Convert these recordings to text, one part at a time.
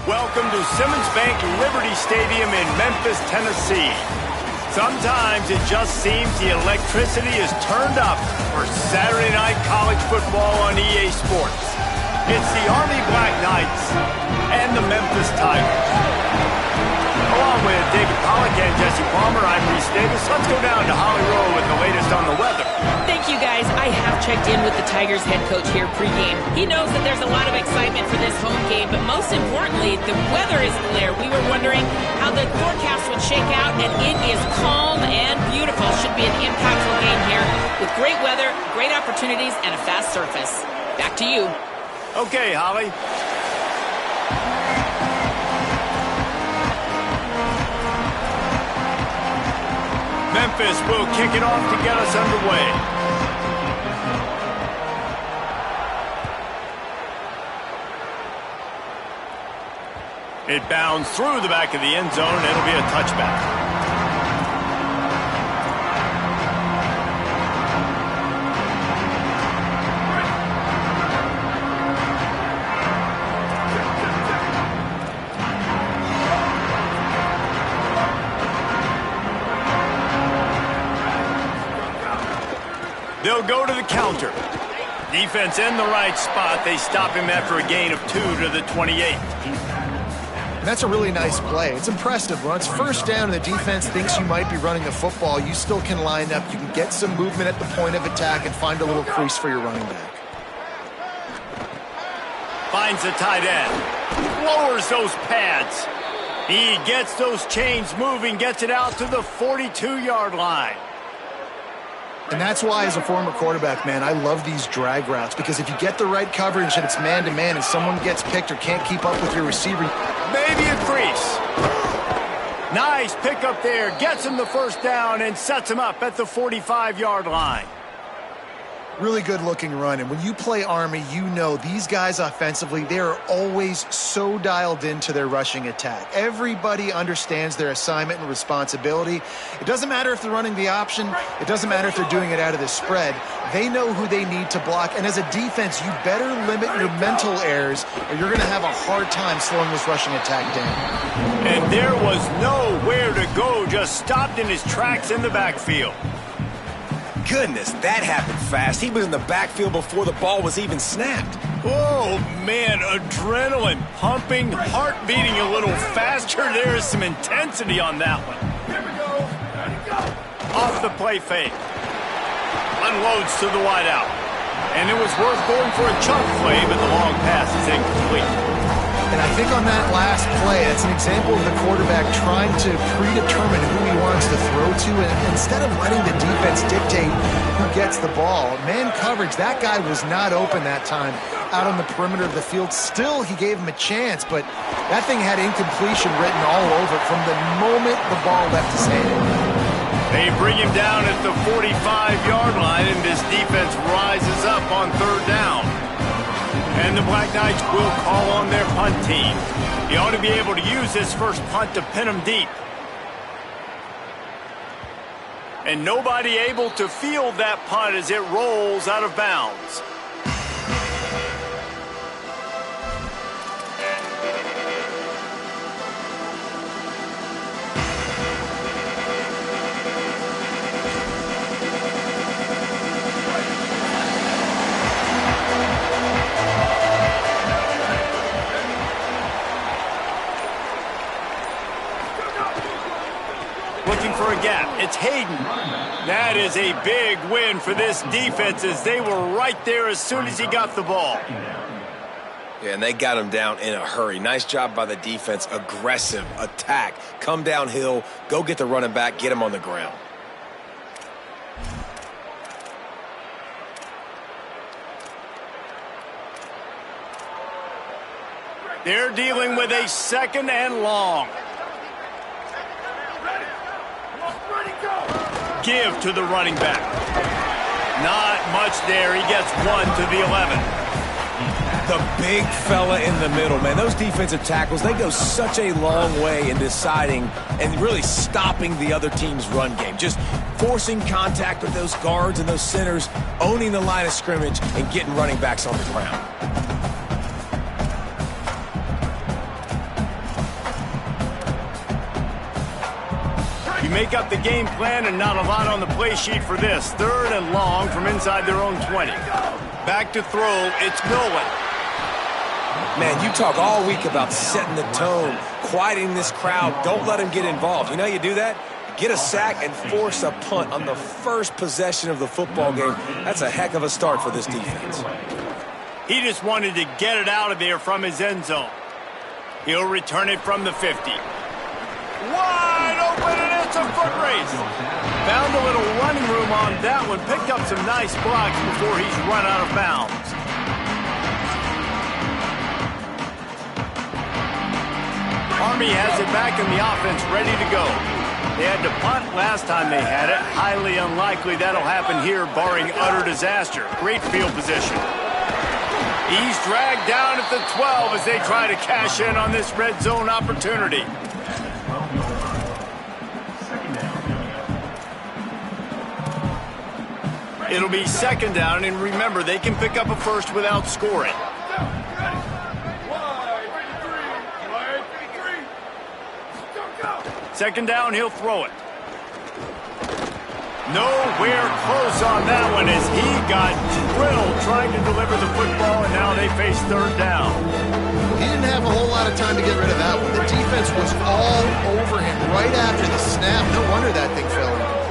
Welcome to Simmons Bank Liberty Stadium in Memphis, Tennessee. Sometimes it just seems the electricity is turned up for Saturday night college football on EA Sports. It's the Army Black Knights and the Memphis Tigers. Along with David Pollack and Jesse Palmer, I'm Reese Davis. Let's go down to Holly Rowe with the latest on the weather. Thank you, guys. I have checked in with the Tigers head coach here pregame. He knows that there's a lot of excitement for this home game, but most importantly, the weather is clear. We were wondering how the forecast would shake out, and it is calm and beautiful. Should be an impactful game here with great weather, great opportunities, and a fast surface. Back to you. Okay, Holly. Memphis will kick it off to get us underway. It bounds through the back of the end zone, and it'll be a touchback. They'll go to the counter. Defense in the right spot. They stop him after a gain of 2 to the 28. And that's a really nice play. It's impressive. When it's first down and the defense thinks you might be running the football, you still can line up. You can get some movement at the point of attack and find a little crease for your running back. Finds the tight end. Lowers those pads. He gets those chains moving, gets it out to the 42-yard line. And that's why, as a former quarterback, man, I love these drag routes, because if you get the right coverage and it's man-to-man and someone gets picked or can't keep up with your receiver. Maybe a crease. Nice pickup there. Gets him the first down and sets him up at the 45-yard line. Really good-looking run. And when you play Army, you know these guys offensively, they are always so dialed into their rushing attack. Everybody understands their assignment and responsibility. It doesn't matter if they're running the option. It doesn't matter if they're doing it out of the spread. They know who they need to block. And as a defense, you better limit your mental errors, or you're going to have a hard time slowing this rushing attack down. And there was nowhere to go, just stopped in his tracks in the backfield. Goodness, that happened fast. He was in the backfield before the ball was even snapped. Oh, man, adrenaline pumping, heart beating a little faster. There is some intensity on that one. Here we go. Off the play fake. Unloads to the wideout. And it was worth going for a chunk play, but the long pass is incomplete. And I think on that last play, it's an example of the quarterback trying to predetermine who he wants to throw to, and instead of letting the defense dictate who gets the ball. Man coverage, that guy was not open that time out on the perimeter of the field. Still, he gave him a chance, but that thing had incompletion written all over it from the moment the ball left his hand. They bring him down at the 45-yard line, and this defense rises up on third down. And the Black Knights will call on their punt team. He ought to be able to use this first punt to pin him deep. And nobody able to field that punt as it rolls out of bounds. Looking for a gap. It's Hayden. That is a big win for this defense, as they were right there as soon as he got the ball. Yeah, and they got him down in a hurry. Nice job by the defense. Aggressive attack. Come downhill. Go get the running back. Get him on the ground. They're dealing with a second and long. Give to the running back. Not much there. He gets 1 to the 11. The big fella in the middle, man. Those defensive tackles, they go such a long way in deciding and really stopping the other team's run game. Just forcing contact with those guards and those centers, owning the line of scrimmage, and getting running backs on the ground. make up the game plan and not a lot on the play sheet for this. 3rd and long from inside their own 20. Back to throw, it's Nolan. Man, you talk all week about setting the tone, quieting this crowd. Don't let them get involved. You know how you do that? Get a sack and force a punt on the first possession of the football game. That's a heck of a start for this defense. He just wanted to get it out of there from his end zone. He'll return it from the 50. Wide open, and it's a foot race. Found a little running room on that one. Picked up some nice blocks before he's run out of bounds. Army has it back in the offense, ready to go. They had to punt last time they had it. Highly unlikely that'll happen here, barring utter disaster. Great field position. He's dragged down at the 12 as they try to cash in on this red zone opportunity. It'll be 2nd down, and remember, they can pick up a first without scoring. Second down, he'll throw it. Nowhere close on that one as he got drilled trying to deliver the football, and now they face 3rd down. He didn't have a whole lot of time to get rid of that one. The defense was all over him right after the snap. No wonder that thing fell in.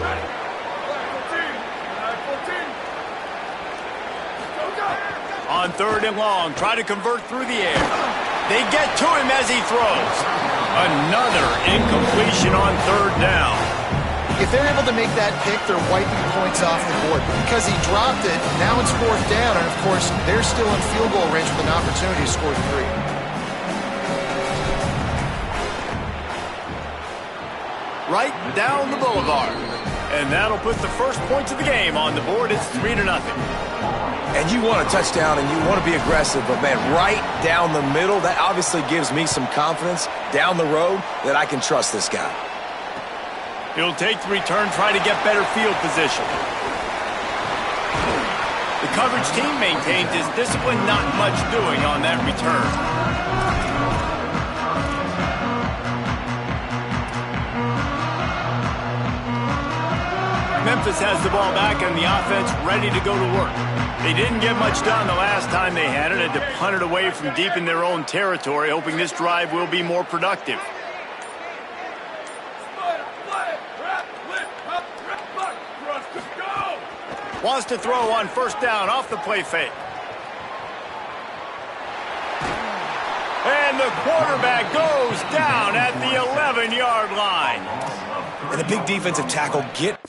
On 3rd and long, try to convert through the air. They get to him as he throws. Another incompletion on 3rd down. If they're able to make that pick, they're wiping points off the board. Because he dropped it, now it's 4th down, and of course, they're still in field goal range with an opportunity to score 3. Right down the boulevard. And that'll put the first points of the game on the board. It's 3-0. And you want a touchdown and you want to be aggressive, but man, right down the middle, that obviously gives me some confidence down the road that I can trust this guy. He'll take the return, try to get better field position. The coverage team maintains his discipline, not much doing on that return. Memphis has the ball back and the offense ready to go to work. They didn't get much done the last time they had it. Had to punt it away from deep in their own territory, hoping this drive will be more productive. Wants to throw on 1st down off the play fake. And the quarterback goes down at the 11-yard line. And the big defensive tackle get...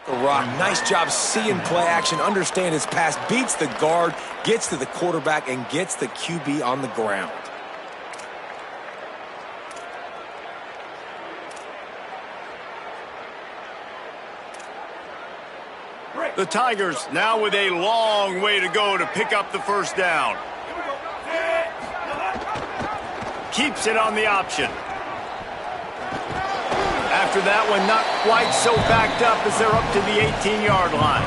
Rock, nice job seeing play action, understand his pass, beats the guard, gets to the quarterback, and gets the QB on the ground. The Tigers now with a long way to go to pick up the 1st down. Keeps it on the option. After that one, not quite so backed up as they're up to the 18-yard line.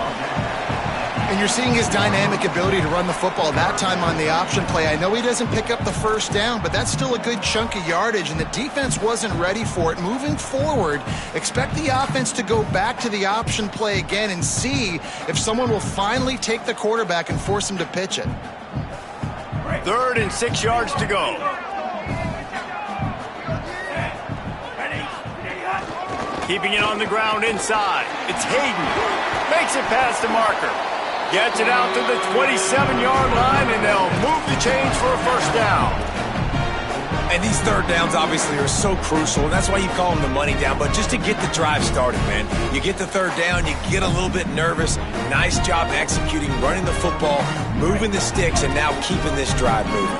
And you're seeing his dynamic ability to run the football, that time on the option play. I know he doesn't pick up the 1st down, but that's still a good chunk of yardage, and the defense wasn't ready for it. Moving forward, expect the offense to go back to the option play again and see if someone will finally take the quarterback and force him to pitch it. 3rd and 6 yards to go. Keeping it on the ground inside. It's Hayden. Makes it past the marker. Gets it out to the 27-yard line, and they'll move the chains for a 1st down. And these 3rd downs obviously are so crucial, and that's why you call them the money down. But just to get the drive started, man, you get the 3rd down, you get a little bit nervous. Nice job executing, running the football, moving the sticks, and now keeping this drive moving.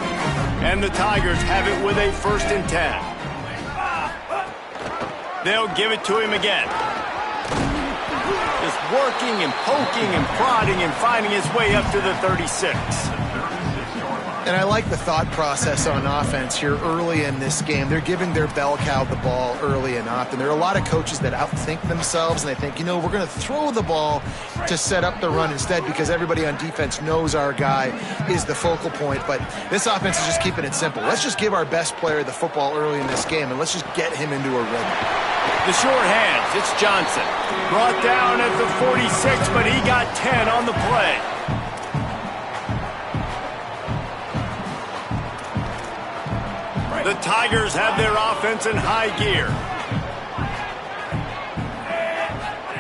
And the Tigers have it with a 1st and 10. They'll give it to him again. Just working and poking and prodding and finding his way up to the 36. And I like the thought process on offense here early in this game. They're giving their bell cow the ball early and often. There are a lot of coaches that outthink themselves, and they think, you know, we're going to throw the ball to set up the run instead because everybody on defense knows our guy is the focal point. But this offense is just keeping it simple. Let's just give our best player the football early in this game, and let's just get him into a rhythm. The short hands, it's Johnson. Brought down at the 46, but he got 10 on the play. The Tigers have their offense in high gear.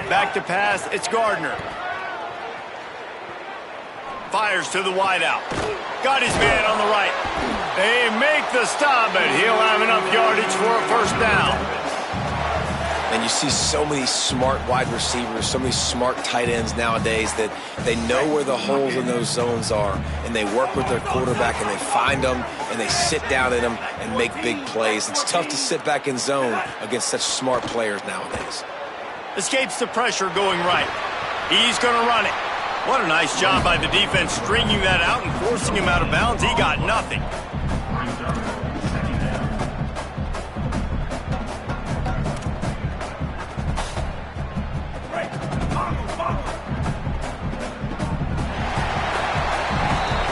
Back to pass, it's Gardner. Fires to the wideout. Got his man on the right. They make the stop, but he'll have enough yardage for a first down. And you see so many smart wide receivers, so many smart tight ends nowadays that they know where the holes in those zones are, and they work with their quarterback, and they find them, and they sit down in them and make big plays. It's tough to sit back in zone against such smart players nowadays. Escapes the pressure going right. He's going to run it. What a nice job by the defense stringing that out and forcing him out of bounds. He got nothing.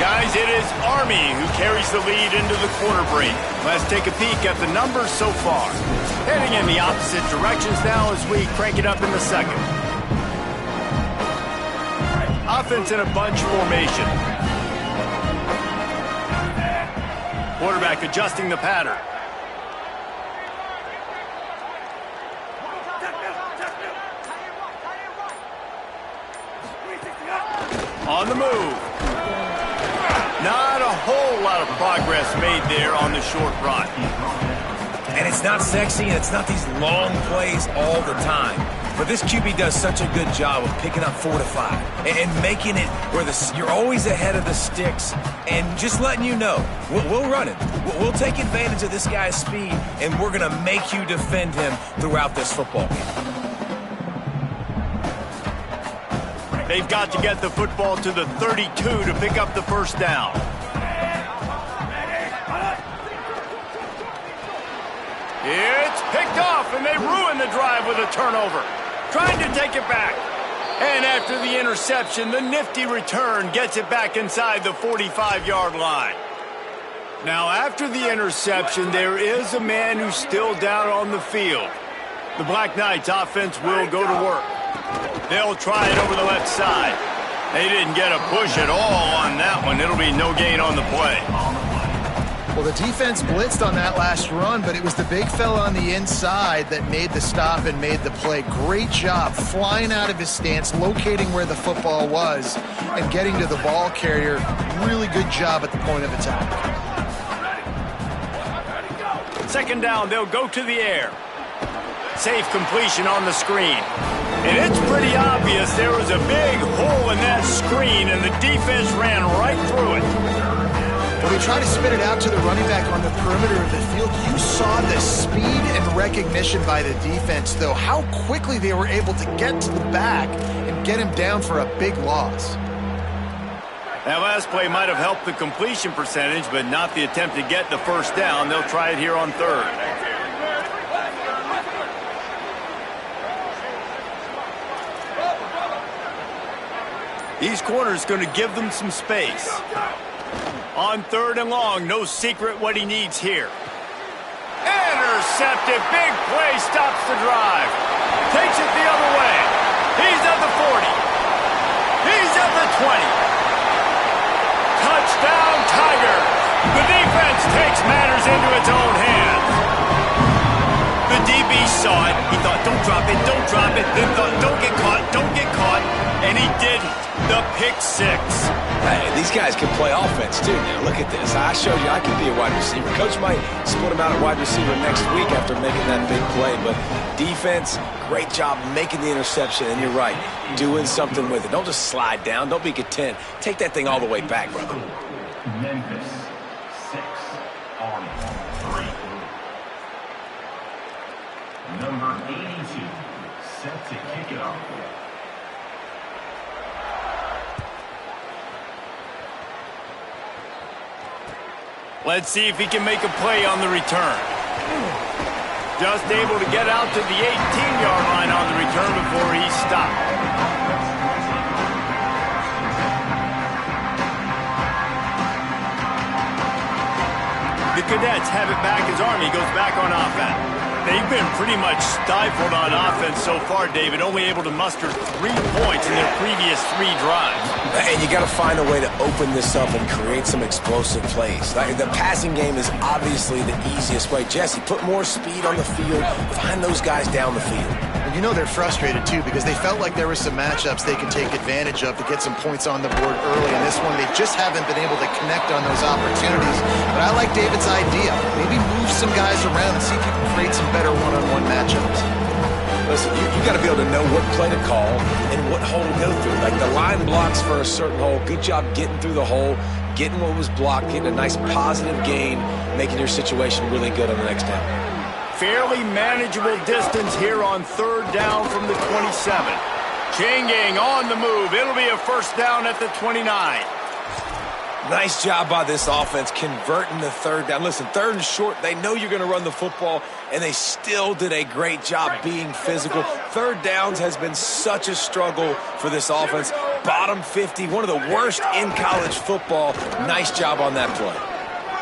Guys, it is Army who carries the lead into the quarter break. Let's take a peek at the numbers so far. Heading in the opposite directions now as we crank it up in the second. Offense in a bunch formation. Quarterback adjusting the pattern. On the move. Not a whole lot of progress made there on the short run. And it's not sexy, and it's not these long plays all the time. But this QB does such a good job of picking up 4 to 5 and making it where you're always ahead of the sticks and just letting you know, we'll run it. We'll take advantage of this guy's speed, and we're going to make you defend him throughout this football game. They've got to get the football to the 32 to pick up the first down. It's picked off, and they ruin the drive with a turnover. Trying to take it back. And after the interception, the nifty return gets it back inside the 45-yard line. Now, after the interception, there is a man who's still down on the field. The Black Knights offense will go to work. They'll try it over the left side. They didn't get a push at all on that one. It'll be no gain on the play. Well, the defense blitzed on that last run, but it was the big fella on the inside that made the stop and made the play. Great job flying out of his stance, locating where the football was, and getting to the ball carrier. Really good job at the point of attack. Second down, they'll go to the air. Safe completion on the screen. And it's pretty obvious there was a big hole in that screen, and the defense ran right through it. When they try to spit it out to the running back on the perimeter of the field, you saw the speed and recognition by the defense, though, how quickly they were able to get to the back and get him down for a big loss. That last play might have helped the completion percentage, but not the attempt to get the first down. They'll try it here on third. These corners going to give them some space. On third and long, no secret what he needs here. Intercepted, big play, stops the drive. Takes it the other way. He's at the 40. He's at the 20. Touchdown, Tigers. The defense takes matters into its own hands. The DB saw it. He thought, don't drop it, don't drop it. Then thought, don't get caught, don't get caught. And he didn't. The pick six. Hey, these guys can play offense, too. Now, look at this. I showed you I can be a wide receiver. Coach might split him out at wide receiver next week after making that big play. But defense, great job making the interception. And you're right, doing something with it. Don't just slide down. Don't be content. Take that thing all the way back, brother. Memphis, 6, Army, 3. Number 82, set to kick it off. Let's see if he can make a play on the return. Just able to get out to the 18-yard line on the return before he stopped. The Cadets have it back as Army goes back on offense. They've been pretty much stifled on offense so far, David, only able to muster 3 points in their previous 3 drives. And you got to find a way to open this up and create some explosive plays. Like, the passing game is obviously the easiest way. Jesse, put more speed on the field. Find those guys down the field. And you know they're frustrated, too, because they felt like there were some matchups they could take advantage of to get some points on the board early. In this one, they just haven't been able to connect on those opportunities. But I like David's idea. Maybe move some guys around and see if you can create some better one-on-one matchups. Listen, you got to be able to know what play to call and what hole to go through. Like, the line blocks for a certain hole. Good job getting through the hole, getting what was blocked, getting a nice positive gain, making your situation really good on the next down. Fairly manageable distance here on 3rd down from the 27. Chain gang on the move. It'll be a first down at the 29. Nice job by this offense converting the 3rd down. Listen, 3rd and short, they know you're going to run the football, and they still did a great job being physical. 3rd downs has been such a struggle for this offense. Bottom 50, one of the worst in college football. Nice job on that play.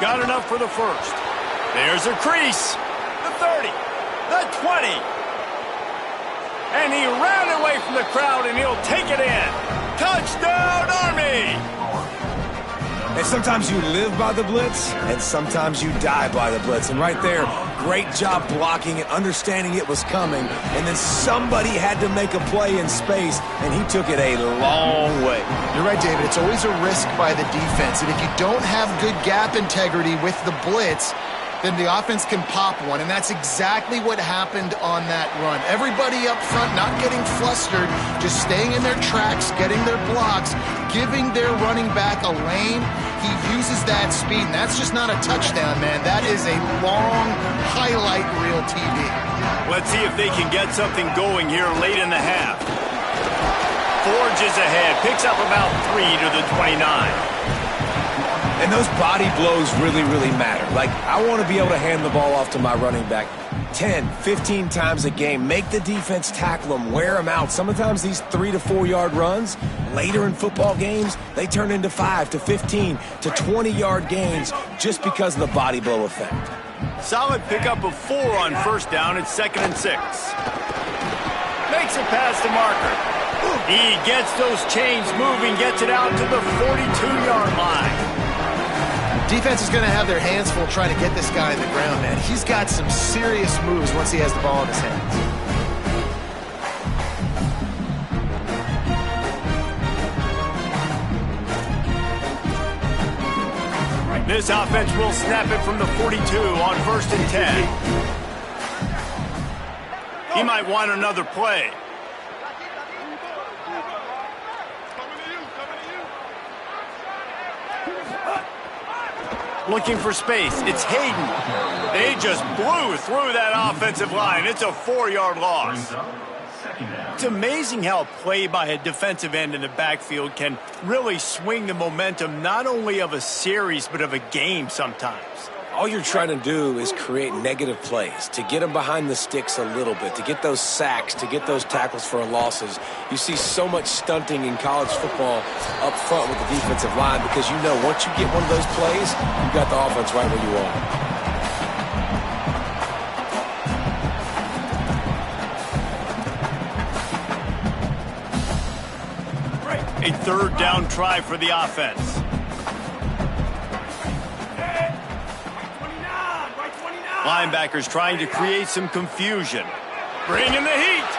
Got enough for the first. There's a crease. The 30, the 20. And he ran away from the crowd, and he'll take it in. Touchdown, Army! And sometimes you live by the blitz, and sometimes you die by the blitz. And right there, great job blocking it, understanding it was coming. And then somebody had to make a play in space, and he took it a long way. You're right, David. It's always a risk by the defense. And if you don't have good gap integrity with the blitz, then the offense can pop one, and that's exactly what happened on that run. Everybody up front not getting flustered, just staying in their tracks, getting their blocks, giving their running back a lane. He uses that speed, and that's just not a touchdown, man. That is a long highlight reel TV. Let's see if they can get something going here late in the half. Forges ahead, picks up about 3 to the 29. And those body blows really, really matter. Like, I want to be able to hand the ball off to my running back 10, 15 times a game. Make the defense tackle them, wear them out. Sometimes these 3 to 4 yard runs, later in football games, they turn into 5 to 15 to 20-yard gains just because of the body blow effect. Solid pickup of 4 on first down. It's 2nd and 6. Makes a pass to Marker. He gets those chains moving, gets it out to the 42-yard line. Defense is going to have their hands full trying to get this guy in the ground, man. He's got some serious moves once he has the ball in his hands. This offense will snap it from the 42 on 1st and 10. He might want another play. Looking for space. It's Hayden. They just blew through that offensive line. It's a 4-yard loss. It's amazing how a play by a defensive end in the backfield can really swing the momentum not only of a series but of a game sometimes. All you're trying to do is create negative plays, to get them behind the sticks a little bit, to get those sacks, to get those tackles for losses. You see so much stunting in college football up front with the defensive line because you know once you get one of those plays, you got the offense right where you are. A 3rd down try for the offense. Linebackers trying to create some confusion. Bringing the heat.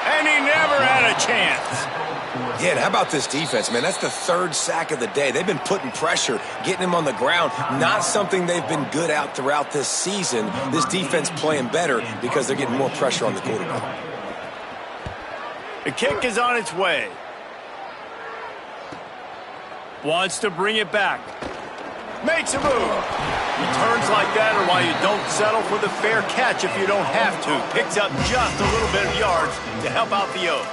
And he never had a chance. Yeah, and how about this defense, man? That's the 3rd sack of the day. They've been putting pressure, getting him on the ground. Not something they've been good at throughout this season. This defense playing better because they're getting more pressure on the quarterback. The kick is on its way. Wants to bring it back. Makes a move. Returns like that are why you don't settle for the fair catch if you don't have to. Picks up just a little bit of yards to help out the Oaks.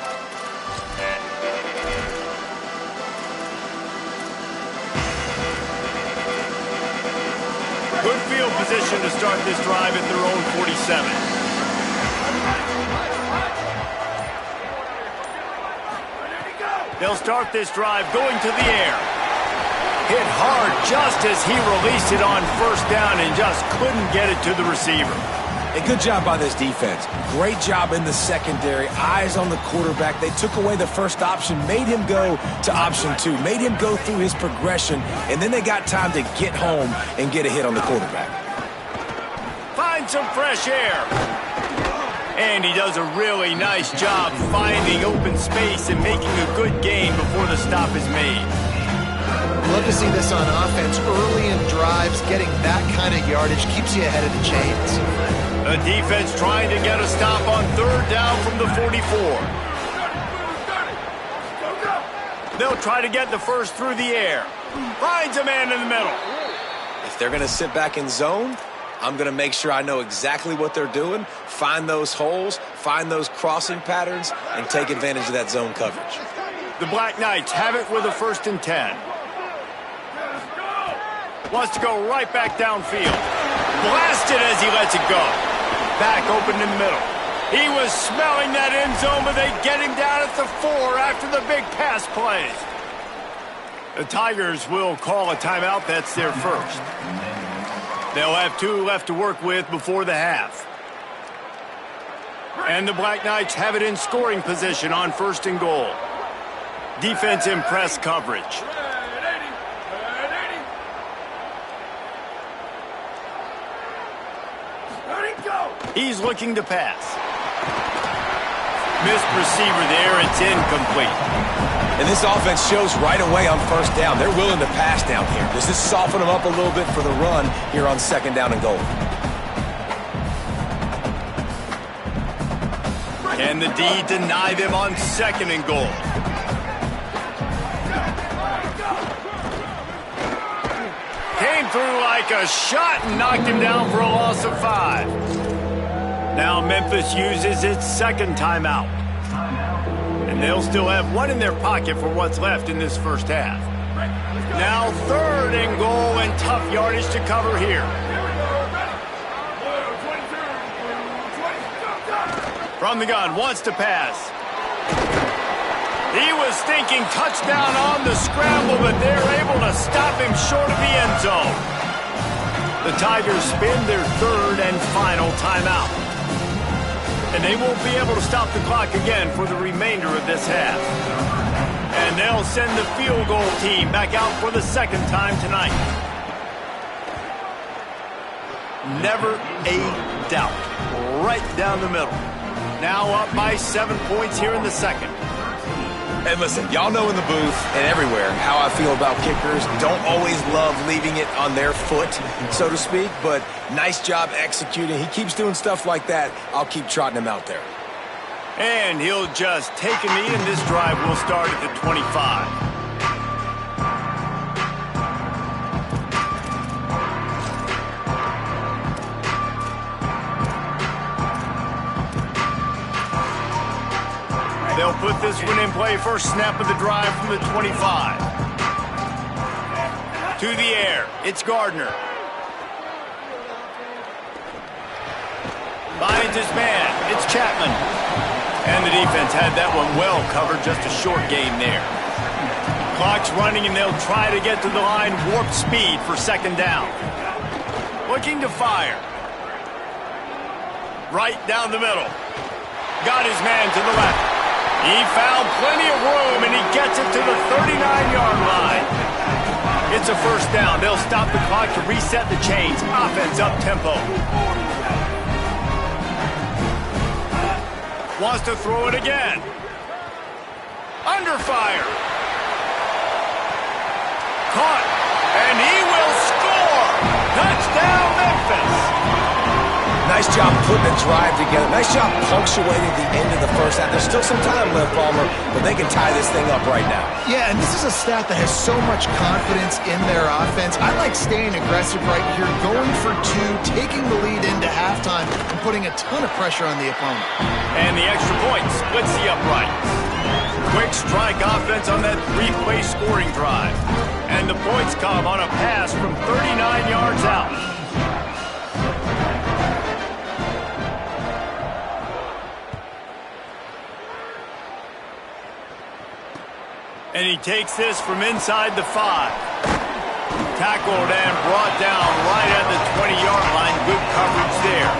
Good field position to start this drive at their own 47. They'll start this drive going to the air. Hit hard just as he released it on first down and just couldn't get it to the receiver. A good job by this defense. Great job in the secondary. Eyes on the quarterback. They took away the first option, made him go to option 2, made him go through his progression, and then they got time to get home and get a hit on the quarterback. Find some fresh air. And he does a really nice job finding open space and making a good gain before the stop is made. Love to see this on offense. Early in drives, getting that kind of yardage keeps you ahead of the chains. The defense trying to get a stop on third down from the 44. They'll try to get the first through the air. Finds a man in the middle. If they're going to sit back in zone, I'm going to make sure I know exactly what they're doing, find those holes, find those crossing patterns, and take advantage of that zone coverage. The Black Knights have it with a 1st and 10. Wants to go right back downfield. Blasted as he lets it go. Back open in the middle. He was smelling that end zone, but they get him down at the 4 after the big pass plays. The Tigers will call a timeout. That's their first. They'll have 2 left to work with before the half. And the Black Knights have it in scoring position on 1st and goal. Defense in press coverage. He's looking to pass. Missed receiver there. It's incomplete. And this offense shows right away on 1st down. They're willing to pass down here. This is soften them up a little bit for the run here on 2nd down and goal. Can the D deny them on 2nd and goal? Came through like a shot and knocked him down for a loss of 5. Now Memphis uses its 2nd timeout. And they'll still have 1 in their pocket for what's left in this first half. Now 3rd and goal and tough yardage to cover here. From the gun, wants to pass. He was thinking touchdown on the scramble, but they're able to stop him short of the end zone. The Tigers spin their 3rd and final timeout. And they won't be able to stop the clock again for the remainder of this half. And they'll send the field goal team back out for the 2nd time tonight. Never a doubt. Right down the middle. Now up by 7 points here in the 2nd. And listen, y'all know in the booth and everywhere how I feel about kickers. Don't always love leaving it on their foot, so to speak, but nice job executing. He keeps doing stuff like that. I'll keep trotting him out there. And he'll just take a knee, and this drive will start at the 25. They'll put this one in play. First snap of the drive from the 25. To the air. It's Gardner. Finds his man. It's Chapman. And the defense had that one well covered. Just a short game there. Clock's running, and they'll try to get to the line. Warp speed for 2nd down. Looking to fire. Right down the middle. Got his man to the left. He found plenty of room, and he gets it to the 39-yard line. It's a 1st down. They'll stop the clock to reset the chains. Offense up-tempo. Wants to throw it again. Under fire. Caught. And he will score. Touchdown, Memphis. Nice job putting the drive together. Nice job punctuating the end of the first half. There's still some time left, Palmer, but they can tie this thing up right now. Yeah, and this is a staff that has so much confidence in their offense. I like staying aggressive right here, going for two, taking the lead into halftime, and putting a ton of pressure on the opponent. And the extra point splits the uprights. Quick strike offense on that three-play scoring drive. And the points come on a pass from 39 yards out. And he takes this from inside the 5. Tackled and brought down right at the 20-yard line. Good coverage there.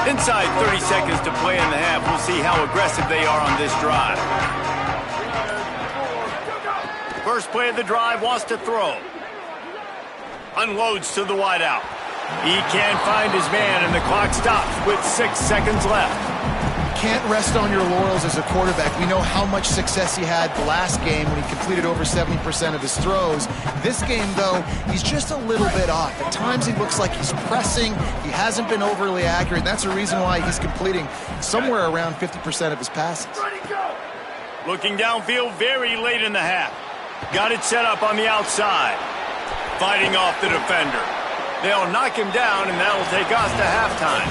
Inside 30 seconds to play in the half. We'll see how aggressive they are on this drive. First play of the drive, wants to throw. Unloads to the wideout. He can't find his man, and the clock stops with 6 seconds left. Can't rest on your laurels as a quarterback. We know how much success he had the last game when he completed over 70% of his throws. This game, though, he's just a little bit off. At times he looks like he's pressing. He hasn't been overly accurate. That's the reason why he's completing somewhere around 50% of his passes. Looking downfield very late in the half. Got it set up on the outside. Fighting off the defender. They'll knock him down, and that'll take us to halftime.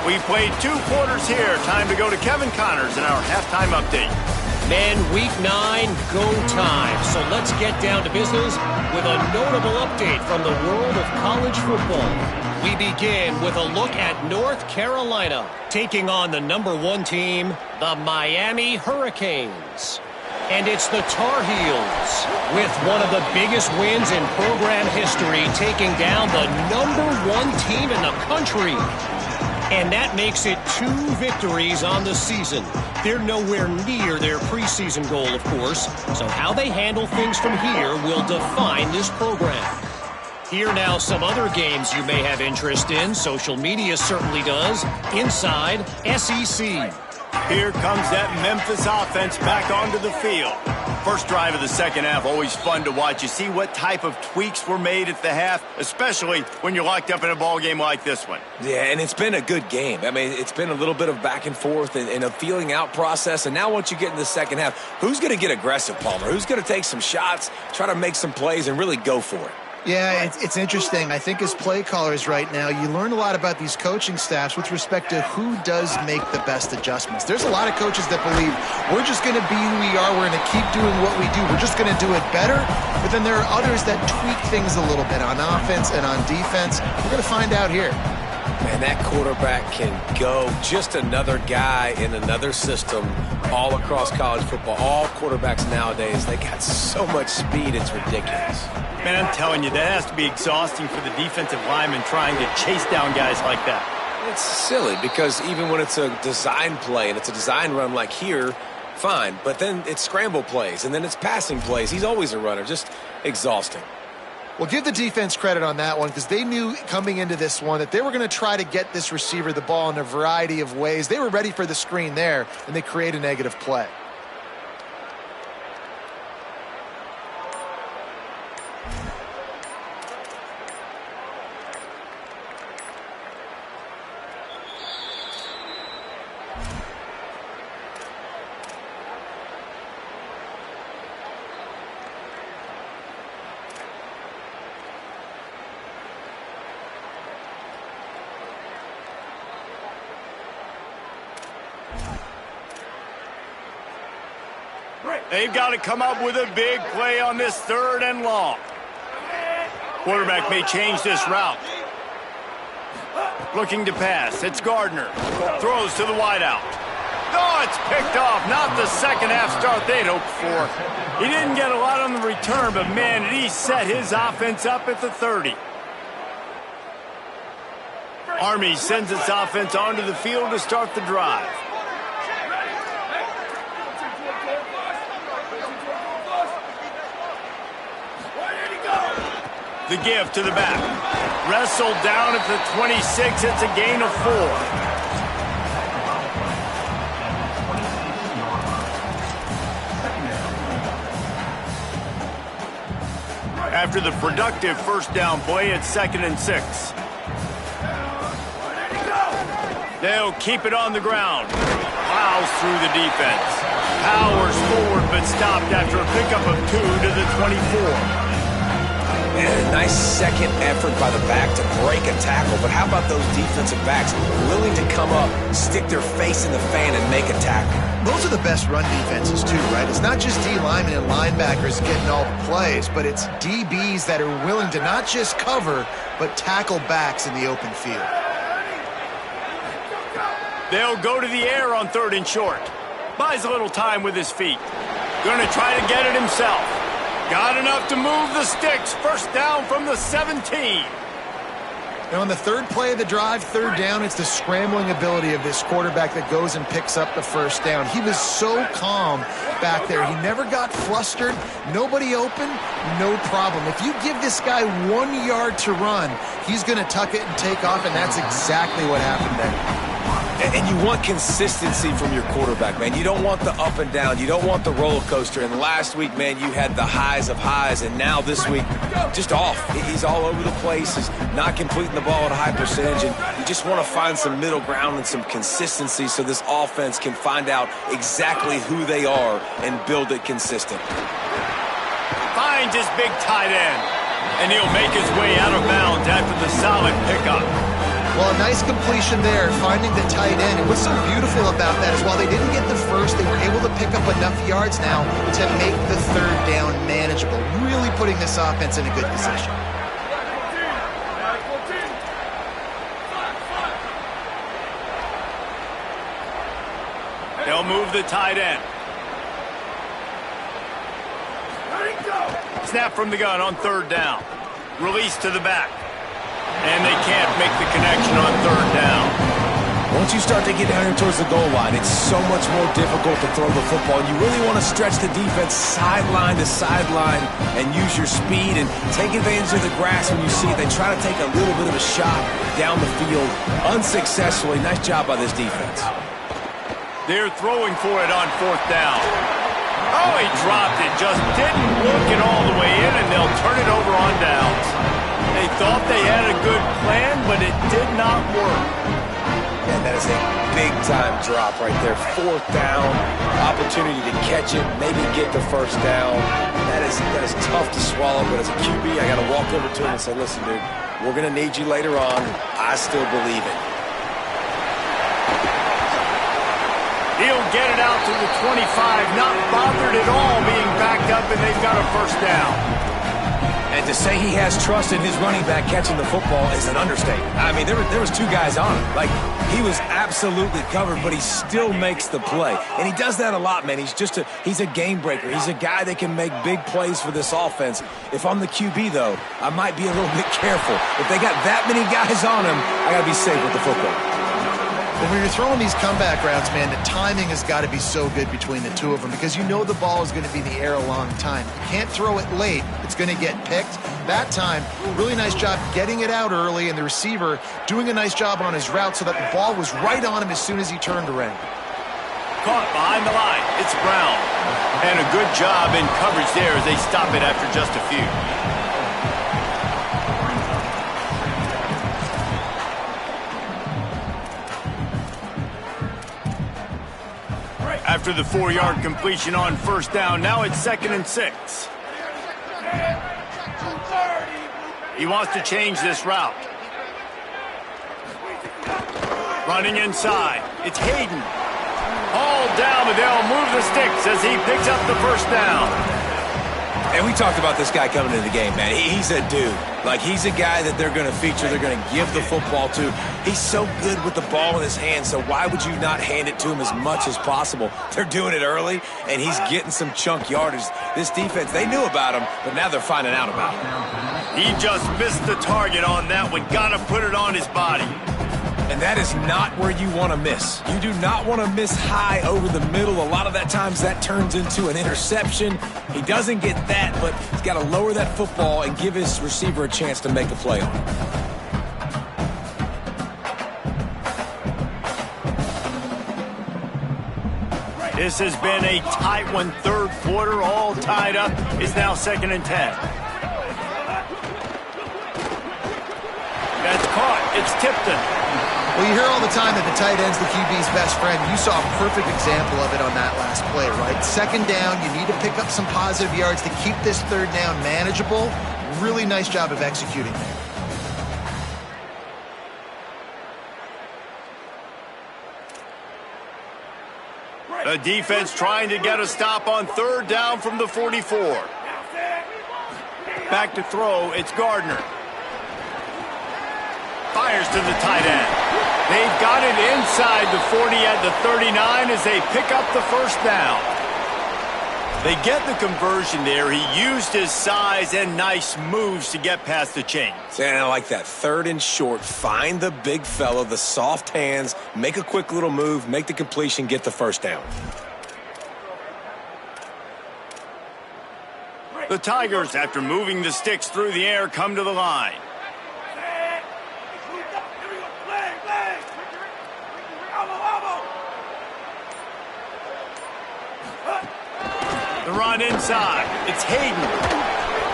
We played 2 quarters here. Time to go to Kevin Connors in our halftime update. Men, week 9, go time. So let's get down to business with a notable update from the world of college football. We begin with a look at North Carolina, taking on the #1 team, the Miami Hurricanes. And it's the Tar Heels, with one of the biggest wins in program history, taking down the #1 team in the country. And that makes it 2 victories on the season. They're nowhere near their preseason goal, of course. So how they handle things from here will define this program. Here now some other games you may have interest in. Social media certainly does. Inside SEC. Here comes that Memphis offense back onto the field. First drive of the second half, always fun to watch. You see what type of tweaks were made at the half, especially when you're locked up in a ball game like this one. Yeah, and it's been a good game. I mean, it's been a little bit of back and forth and a feeling out process. And now once you get in the second half, who's going to get aggressive, Palmer? Who's going to take some shots, try to make some plays, and really go for it? Yeah, it's interesting. I think as play callers right now, you learn a lot about these coaching staffs with respect to who does make the best adjustments. There's a lot of coaches that believe we're just going to be who we are. We're going to keep doing what we do. We're just going to do it better. But then there are others that tweak things a little bit on offense and on defense. We're going to find out here. Man, that quarterback can go. Just another guy in another system all across college football. All quarterbacks nowadays, they got so much speed, it's ridiculous. Man, I'm telling you, that has to be exhausting for the defensive lineman trying to chase down guys like that. It's silly because even when it's a design play and it's a design run like here, fine. But then it's scramble plays and then it's passing plays. He's always a runner. Just exhausting. Well, give the defense credit on that one because they knew coming into this one that they were going to try to get this receiver the ball in a variety of ways. They were ready for the screen there, and they create a negative play. They've got to come up with a big play on this 3rd and long. Quarterback may change this route. Looking to pass. It's Gardner. Throws to the wideout. Oh, it's picked off. Not the second half start they'd hoped for. He didn't get a lot on the return, but man, did he set his offense up at the 30. Army sends its offense onto the field to start the drive. The give to the back. Wrestled down at the 26. It's a gain of 4. after the productive first down play at 2nd and 6. They'll keep it on the ground. Plows through the defense. Powers forward, but stopped after a pickup of 2 to the 24. And a nice second effort by the back to break a tackle. But how about those defensive backs willing to come up, stick their face in the fan, and make a tackle? Those are the best run defenses too, right? It's not just D linemen and linebackers getting all the plays, but it's DBs that are willing to not just cover, but tackle backs in the open field. They'll go to the air on 3rd and short. Buys a little time with his feet. Gonna try to get it himself. Got enough to move the sticks. First down from the 17. Now on the 3rd play of the drive, 3rd down, it's the scrambling ability of this quarterback that goes and picks up the first down. He was so calm back there. He never got flustered. Nobody open, no problem. If you give this guy 1 yard to run, he's going to tuck it and take off, and that's exactly what happened there. And you want consistency from your quarterback, man. You don't want the up and down. You don't want the roller coaster. And last week, man, you had the highs of highs. And now this week, just off. He's all over the place. He's not completing the ball at a high percentage. And you just want to find some middle ground and some consistency so this offense can find out exactly who they are and build it consistent. Finds his big tight end. And he'll make his way out of bounds after the solid pickup. Well, a nice completion there, finding the tight end. And what's so beautiful about that is while they didn't get the first, they were able to pick up enough yards now to make the 3rd down manageable, really putting this offense in a good position. They'll move the tight end. Snap from the gun on 3rd down. Release to the back. And they can't make the connection on 3rd down. Once you start to get down here towards the goal line, it's so much more difficult to throw the football. You really want to stretch the defense sideline to sideline and use your speed and take advantage of the grass when you see it. They try to take a little bit of a shot down the field unsuccessfully. Nice job by this defense. They're throwing for it on 4th down. Oh, he dropped it. Just didn't look it all the way in, and they'll turn it over on downs. They thought they had a good plan, but it did not work. And that is a big-time drop right there. 4th down, opportunity to catch it, maybe get the first down. That is tough to swallow, but as a QB, I got to walk over to him and say, listen, dude, we're going to need you later on. I still believe it. He'll get it out to the 25, not bothered at all being backed up, and they've got a first down. And to say he has trust in his running back catching the football is an understatement. I mean, there was 2 guys on him. Like, he was absolutely covered, but he still makes the play. And he does that a lot, man. He's a game breaker. He's a guy that can make big plays for this offense. If I'm the QB, though, I might be a little bit careful. If they got that many guys on him, I got to be safe with the football. When you're throwing these comeback routes, man, the timing has got to be so good between the 2 of them because you know the ball is going to be in the air a long time. You can't throw it late. It's going to get picked. That time, really nice job getting it out early, and the receiver doing a nice job on his route so that the ball was right on him as soon as he turned around. Caught behind the line. It's Brown. And a good job in coverage there as they stop it after just a few. After the 4-yard completion on 1st down, now it's 2nd and 6. He wants to change this route. Running inside. It's Hayden. All down, but they'll move the sticks as he picks up the first down. And we talked about this guy coming into the game, man. He's a dude. Like, he's a guy that they're going to feature, they're going to give the football to. He's so good with the ball in his hands, so why would you not hand it to him as much as possible? They're doing it early, and he's getting some chunk yardage. This defense, they knew about him, but now they're finding out about him. He just missed the target on that one. Got to put it on his body. And that is not where you want to miss. You do not want to miss high over the middle. A lot of that times that turns into an interception. He doesn't get that, but he's got to lower that football and give his receiver a chance to make a play on it. This has been a tight one. 3rd quarter, all tied up. It's now 2nd and 10. It's Tipton. Well, you hear all the time that the tight end's the QB's best friend. You saw a perfect example of it on that last play, right? Second down, you need to pick up some positive yards to keep this third down manageable. Really nice job of executing there. The defense trying to get a stop on third down from the 44. Back to throw, it's Gardner. Fires to the tight end. They've got it inside the 40 at the 39 as they pick up the first down. They get the conversion there. He used his size and nice moves to get past the chains. And I like that. Third and short. Find the big fella, the soft hands, make a quick little move, make the completion, get the first down. The Tigers, after moving the sticks through the air, come to the line. The run inside. It's Hayden.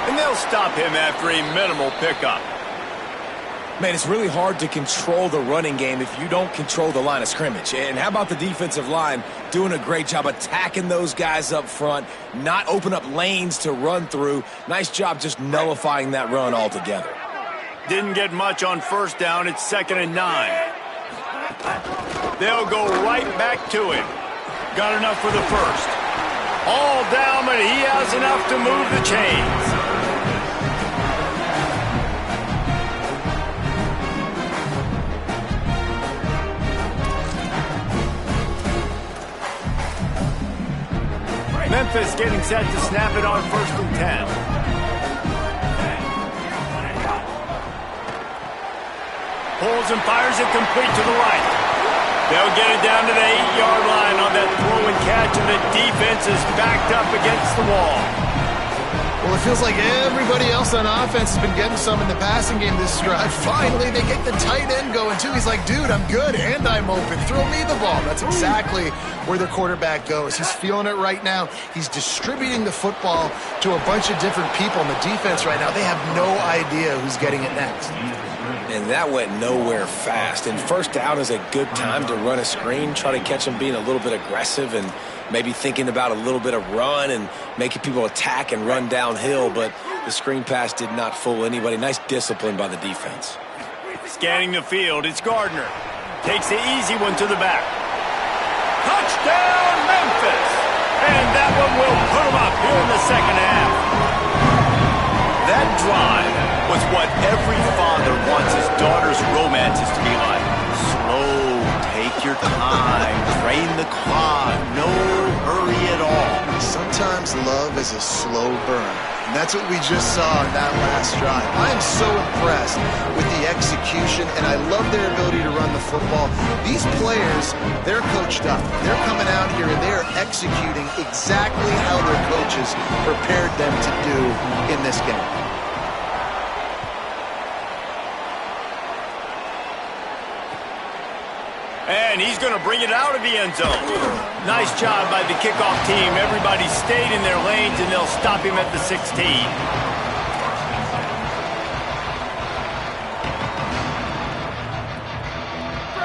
And they'll stop him after a minimal pickup. Man, it's really hard to control the running game if you don't control the line of scrimmage. And how about the defensive line doing a great job attacking those guys up front, not open up lanes to run through. Nice job just nullifying that run altogether. Didn't get much on first down. It's 2nd and 9. They'll go right back to him. Got enough for the first. All down, but he has enough to move the chains. Memphis getting set to snap it on 1st and 10. Pulls and fires it complete to the right. They'll get it down to the 8-yard line on that throw and catch, and the defense is backed up against the wall. Well, it feels like everybody else on offense has been getting some in the passing game this drive. Finally, they get the tight end going, too. He's like, dude, I'm good, and I'm open. Throw me the ball. That's exactly where their quarterback goes. He's feeling it right now. He's distributing the football to a bunch of different people in the defense right now. They have no idea who's getting it next. And that went nowhere fast. And first down is a good time to run a screen, try to catch them being a little bit aggressive and maybe thinking about a little bit of run and making people attack and run downhill. But the screen pass did not fool anybody. Nice discipline by the defense. Scanning the field, it's Gardner. Takes the easy one to the back. Touchdown, Memphis! And that one will put them up here in the second half. That drive was what every father wants his daughter's romances to be like. Slow, take your time, drain the clock, no hurry at all. Sometimes love is a slow burn, and that's what we just saw in that last drive. I am so impressed with the execution, and I love their ability to run the football. These players, they're coached up. They're coming out here, and they're executing exactly how their coaches prepared them to do in this game. And he's going to bring it out of the end zone. Nice job by the kickoff team. Everybody stayed in their lanes, and they'll stop him at the 16.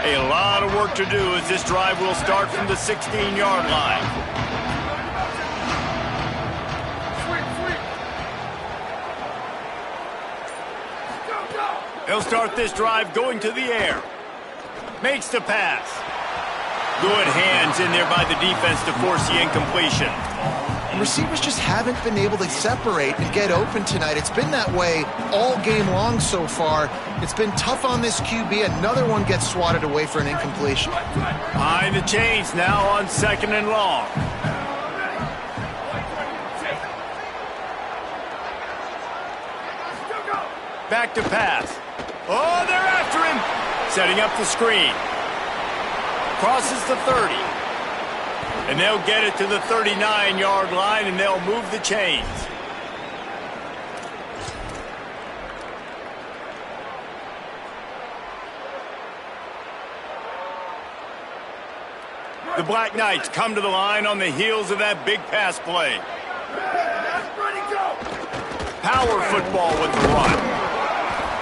A lot of work to do as this drive will start from the 16-yard line. He'll start this drive going to the air. Makes the pass. Good hands in there by the defense to force the incompletion. And receivers just haven't been able to separate and get open tonight. It's been that way all game long so far. It's been tough on this QB. Another one gets swatted away for an incompletion. Behind the chains now on 2nd and long. Back to pass. Oh, they're after him. Setting up the screen. Crosses the 30. And they'll get it to the 39-yard line, and they'll move the chains. The Black Knights come to the line on the heels of that big pass play. Power football with the run.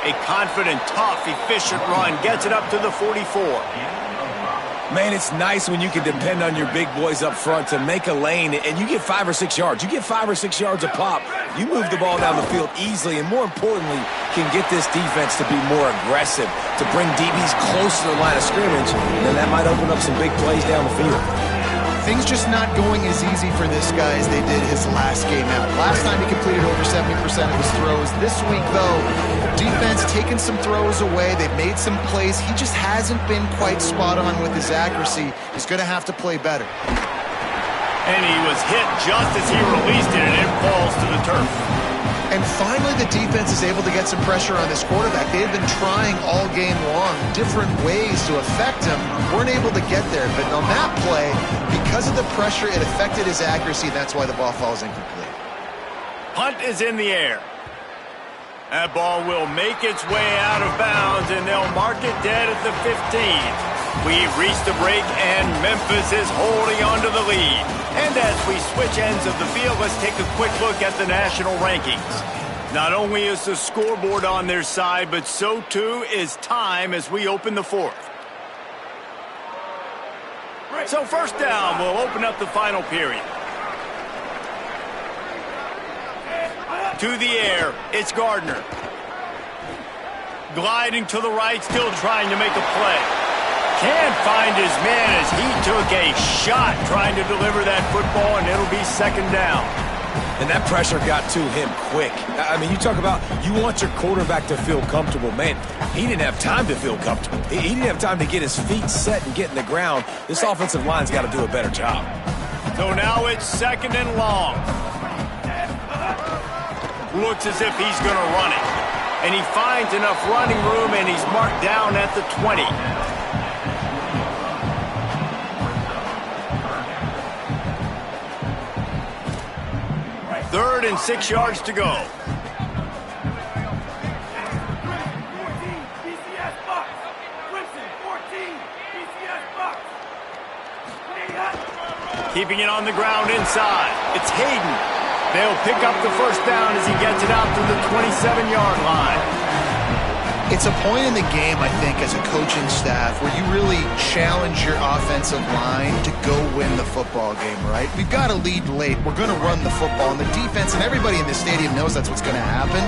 A confident, tough, efficient run gets it up to the 44. Man, it's nice when you can depend on your big boys up front to make a lane, and you get 5 or 6 yards. You get 5 or 6 yards a pop. You move the ball down the field easily, and more importantly, can get this defense to be more aggressive, to bring DBs close to the line of scrimmage, and then that might open up some big plays down the field. Things just not going as easy for this guy as they did his last game out. Last time he completed over 70% of his throws. This week, though, defense taking some throws away. They've made some plays. He just hasn't been quite spot on with his accuracy. He's going to have to play better. And he was hit just as he released it, and it falls to the turf. And finally, the defense is able to get some pressure on this quarterback. They've been trying all game long different ways to affect him. Weren't able to get there. But on that play, because of the pressure, it affected his accuracy. That's why the ball falls incomplete. Punt is in the air. That ball will make its way out of bounds, and they'll mark it dead at the 15. We've reached the break, and Memphis is holding on to the lead. And as we switch ends of the field, let's take a quick look at the national rankings. Not only is the scoreboard on their side, but so too is time as we open the fourth. So first down, we'll open up the final period. To the air, it's Gardner. Gliding to the right, still trying to make a play. Can't find his man as he took a shot trying to deliver that football, and it'll be second down. And that pressure got to him quick. I mean, you talk about you want your quarterback to feel comfortable. Man, he didn't have time to feel comfortable. He didn't have time to get his feet set and get in the ground. This offensive line's got to do a better job. So now it's second and long. Looks as if he's going to run it. And he finds enough running room, and he's marked down at the 20. Third and 6 yards to go. Keeping it on the ground inside. It's Hayden. They'll pick up the first down as he gets it out to the 27-yard line. It's a point in the game, I think, as a coaching staff where you really challenge your offensive line to go win the football game, right? We've got a lead late. We're going to run the football. And the defense and everybody in the stadium knows that's what's going to happen.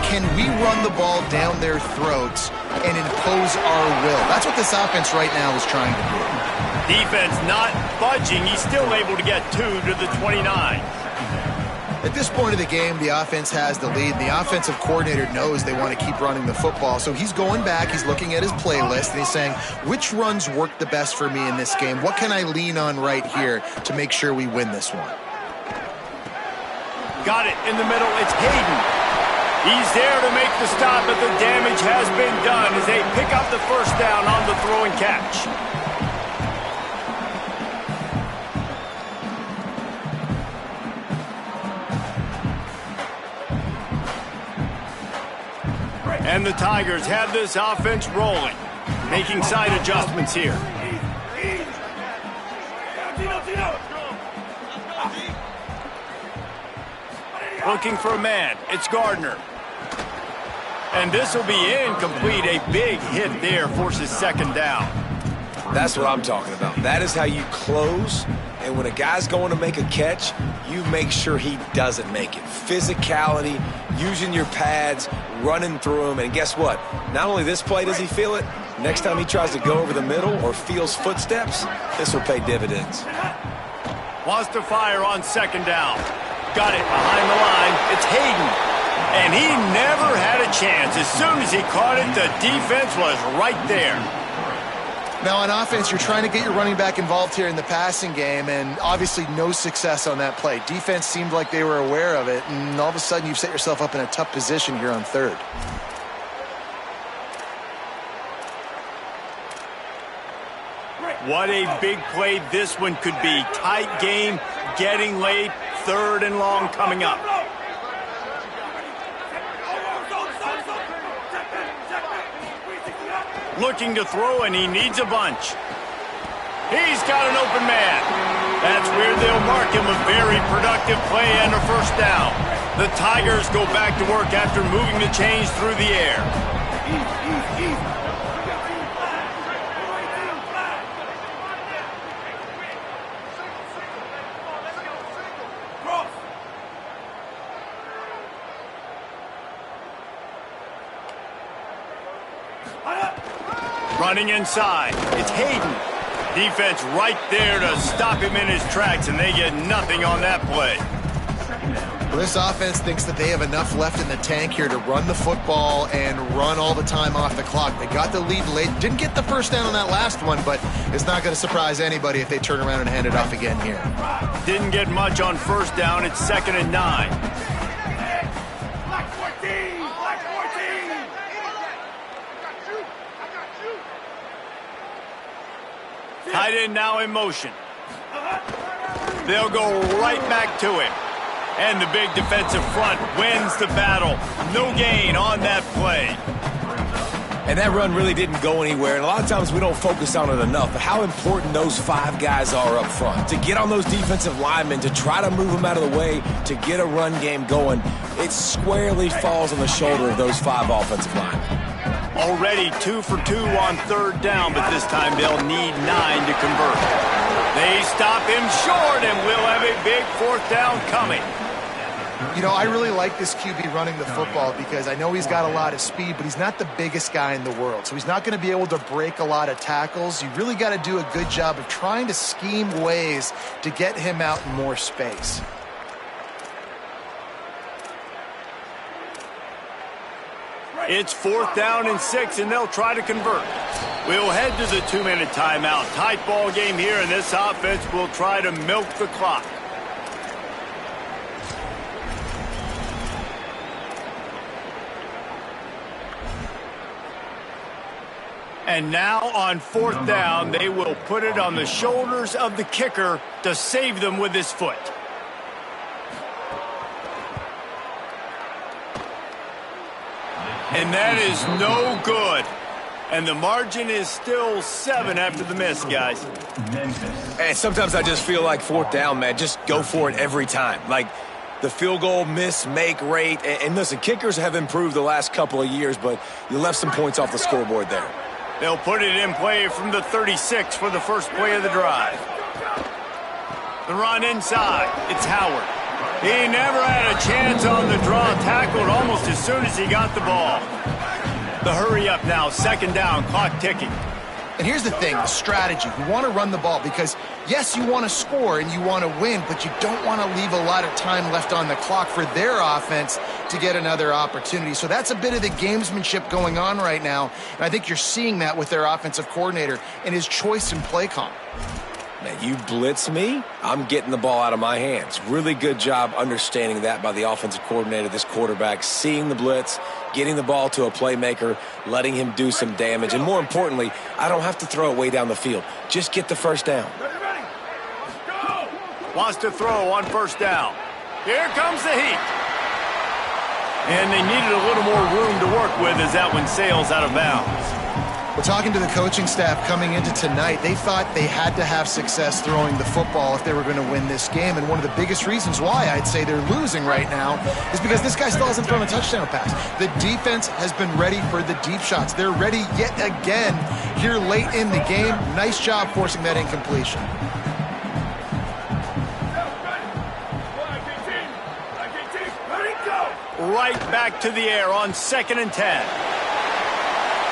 Can we run the ball down their throats and impose our will? That's what this offense right now is trying to do. Defense not budging. He's still able to get 2 to the 29. At this point of the game, the offense has the lead. The offensive coordinator knows they want to keep running the football. So he's going back, he's looking at his playlist, and he's saying, which runs work the best for me in this game? What can I lean on right here to make sure we win this one? Got it in the middle. It's Hayden. He's there to make the stop, but the damage has been done as they pick up the first down on the throw and catch. And the Tigers have this offense rolling, making side adjustments here. Looking for a man. It's Gardner. And this will be incomplete. A big hit there forces second down. That's what I'm talking about. That is how you close. And when a guy's going to make a catch, you make sure he doesn't make it. Physicality, using your pads, running through him. And guess what? Not only this play does he feel it, next time he tries to go over the middle or feels footsteps, this will pay dividends. Wants to fire on second down. Got it behind the line. It's Hayden. And he never had a chance. As soon as he caught it, the defense was right there. Now, on offense, you're trying to get your running back involved here in the passing game, and obviously no success on that play. Defense seemed like they were aware of it, and all of a sudden you've set yourself up in a tough position here on third. What a big play this one could be. Tight game, getting late, third and long coming up. Looking to throw, and he needs a bunch. He's got an open man. That's where they'll mark him. A very productive play and a first down. The Tigers go back to work after moving the chains through the air. Running inside. It's Hayden. Defense right there to stop him in his tracks, and they get nothing on that play. Well, this offense thinks that they have enough left in the tank here to run the football and run all the time off the clock. They got the lead late. Didn't get the first down on that last one, but it's not going to surprise anybody if they turn around and hand it off again here. Didn't get much on first down. It's 2nd and 9. Black 14! Black 14! Tight end now in motion. They'll go right back to him. And the big defensive front wins the battle. No gain on that play. And that run really didn't go anywhere. And a lot of times we don't focus on it enough. But how important those 5 guys are up front. To get on those defensive linemen, to try to move them out of the way, to get a run game going, it squarely falls on the shoulder of those 5 offensive linemen. Already 2 for 2 on 3rd down, but this time they'll need 9 to convert. They stop him short, and we'll have a big 4th down coming. You know, I really like this QB running the football because I know he's got a lot of speed, but he's not the biggest guy in the world. So he's not going to be able to break a lot of tackles. You really got to do a good job of trying to scheme ways to get him out in more space. It's 4th down and 6, and they'll try to convert. We'll head to the 2-minute timeout. Tight ball game here, and this offense will try to milk the clock. And now on 4th down, they will put it on the shoulders of the kicker to save them with his foot. And that is no good. And the margin is still 7 after the miss, guys. And sometimes I just feel like 4th down, man, just go for it every time. Like the field goal miss-make rate. And listen, kickers have improved the last couple of years, but you left some points off the scoreboard there. They'll put it in play from the 36 for the first play of the drive. The run inside. It's Howard. He never had a chance on the draw, tackled almost as soon as he got the ball. The hurry up now, 2nd down, clock ticking. And here's the thing, the strategy. You want to run the ball because, yes, you want to score and you want to win, but you don't want to leave a lot of time left on the clock for their offense to get another opportunity. So that's a bit of the gamesmanship going on right now, and I think you're seeing that with their offensive coordinator and his choice in play call. Man, you blitz me, I'm getting the ball out of my hands. Really good job understanding that by the offensive coordinator, this quarterback, seeing the blitz, getting the ball to a playmaker, letting him do some damage. And more importantly, I don't have to throw it way down the field. Just get the first down. Ready. Go! Wants to throw on 1st down. Here comes the heat. And they needed a little more room to work with as that one sails out of bounds. We're talking to the coaching staff coming into tonight. They thought they had to have success throwing the football if they were going to win this game. And one of the biggest reasons why I'd say they're losing right now is because this guy still hasn't thrown a touchdown pass. The defense has been ready for the deep shots. They're ready yet again here late in the game. Nice job forcing that incompletion. Right back to the air on 2nd and 10.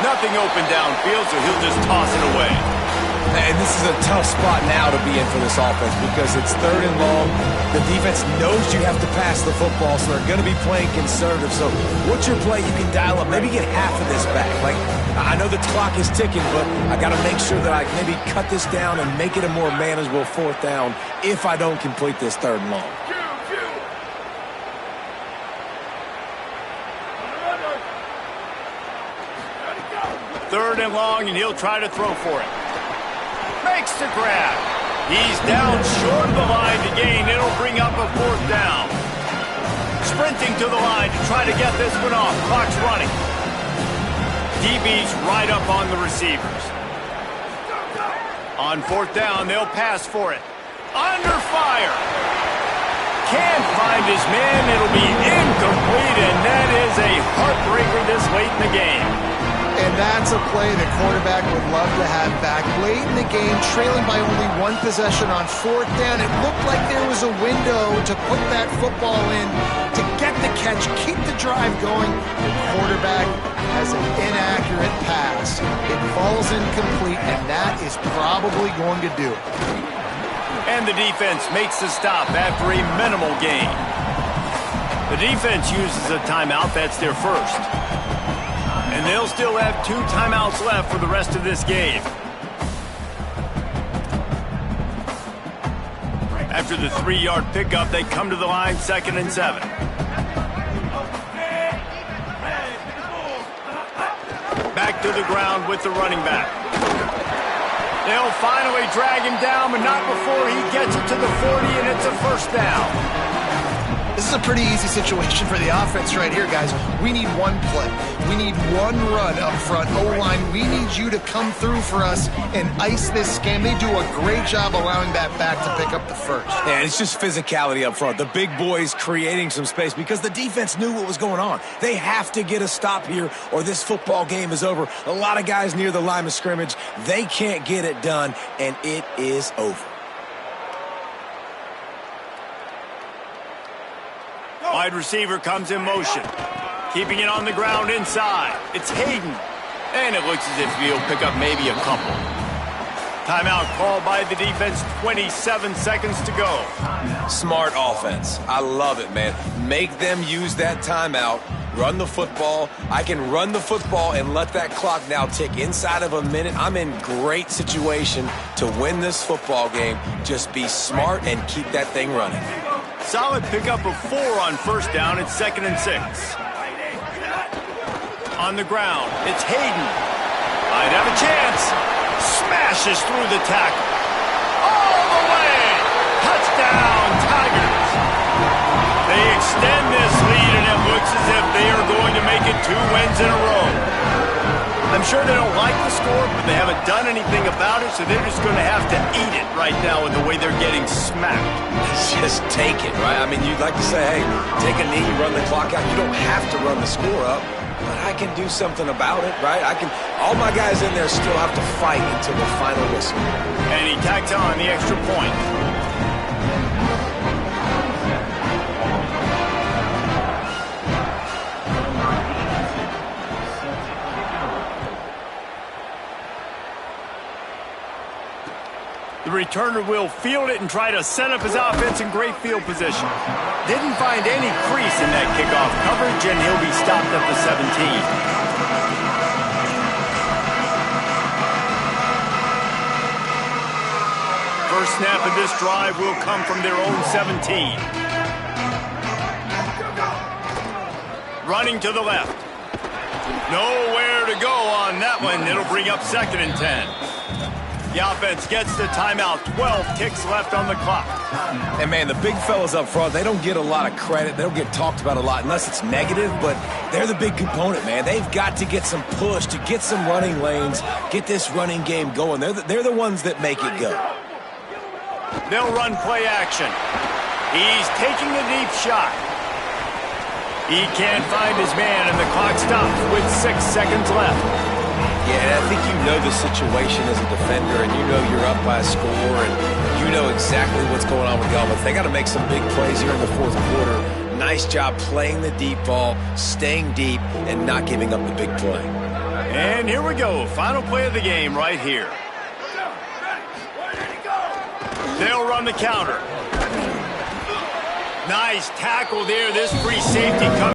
Nothing open downfield, so he'll just toss it away. And this is a tough spot now to be in for this offense because it's 3rd and long. The defense knows you have to pass the football, so they're going to be playing conservative. So what's your play? You can dial up, maybe get half of this back. Like, I know the clock is ticking, but I got to make sure that I can maybe cut this down and make it a more manageable 4th down if I don't complete this 3rd and long. 3rd and long, and he'll try to throw for it. Makes the grab. He's down short of the line to gain. It'll bring up a 4th down. Sprinting to the line to try to get this one off. Clock's running. DB's right up on the receivers. On 4th down, they'll pass for it. Under fire. Can't find his man. It'll be incomplete, and that is a heartbreaker this late in the game. And that's a play the quarterback would love to have back. Late in the game, trailing by only one possession on fourth down, it looked like there was a window to put that football in, to get the catch, keep the drive going. The quarterback has an inaccurate pass. It falls incomplete, and that is probably going to do it. And the defense makes the stop after a minimal gain. The defense uses a timeout. That's their first. And they'll still have 2 timeouts left for the rest of this game. After the 3-yard pickup, they come to the line, 2nd and 7. Back to the ground with the running back. They'll finally drag him down, but not before he gets it to the 40, and it's a first down. This is a pretty easy situation for the offense right here, guys. We need one play. We need one run up front. O-line, we need you to come through for us and ice this game. They do a great job allowing that back to pick up the first. Yeah, it's just physicality up front. The big boys creating some space because the defense knew what was going on. They have to get a stop here or this football game is over. A lot of guys near the line of scrimmage, they can't get it done, and it is over. Wide receiver comes in motion. Keeping it on the ground inside. It's Hayden. And it looks as if he'll pick up maybe a couple. Timeout called by the defense. 27 seconds to go. Smart offense. I love it, man. Make them use that timeout. Run the football. I can run the football and let that clock now tick inside of a minute. I'm in great situation to win this football game. Just be smart and keep that thing running. Solid pickup of 4 on first down. It's 2nd and 6. On the ground, it's Hayden. Might have a chance. Smashes through the tackle. All the way. Touchdown, Tigers. They extend this lead, and it looks as if they are going to make it 2 wins in a row. I'm sure they don't like the score, but they haven't done anything about it, so they're just going to have to eat it right now with the way they're getting smacked. Just take it, right? I mean, you'd like to say, hey, take a knee, run the clock out. You don't have to run the score up, but I can do something about it, right? All my guys in there still have to fight until the final whistle. And he tacks on the extra point. The returner will field it and try to set up his offense in great field position. Didn't find any crease in that kickoff coverage, and he'll be stopped at the 17. First snap of this drive will come from their own 17. Running to the left. Nowhere to go on that one. It'll bring up 2nd and 10. The offense gets the timeout. 12 ticks left on the clock. And, man, the big fellas up front, they don't get a lot of credit. They don't get talked about a lot unless it's negative, but they're the big component, man. They've got to get some push, to get some running lanes, get this running game going. They're the ones that make it go. They'll run play action. He's taking a deep shot. He can't find his man, and the clock stops with 6 seconds left. Yeah, and I think you know the situation as a defender, and you know you're up by a score, and you know exactly what's going on with the offense. They got to make some big plays here in the fourth quarter. Nice job playing the deep ball, staying deep, and not giving up the big play. And here we go. Final play of the game right here. They'll run the counter. Nice tackle there. This free safety comes.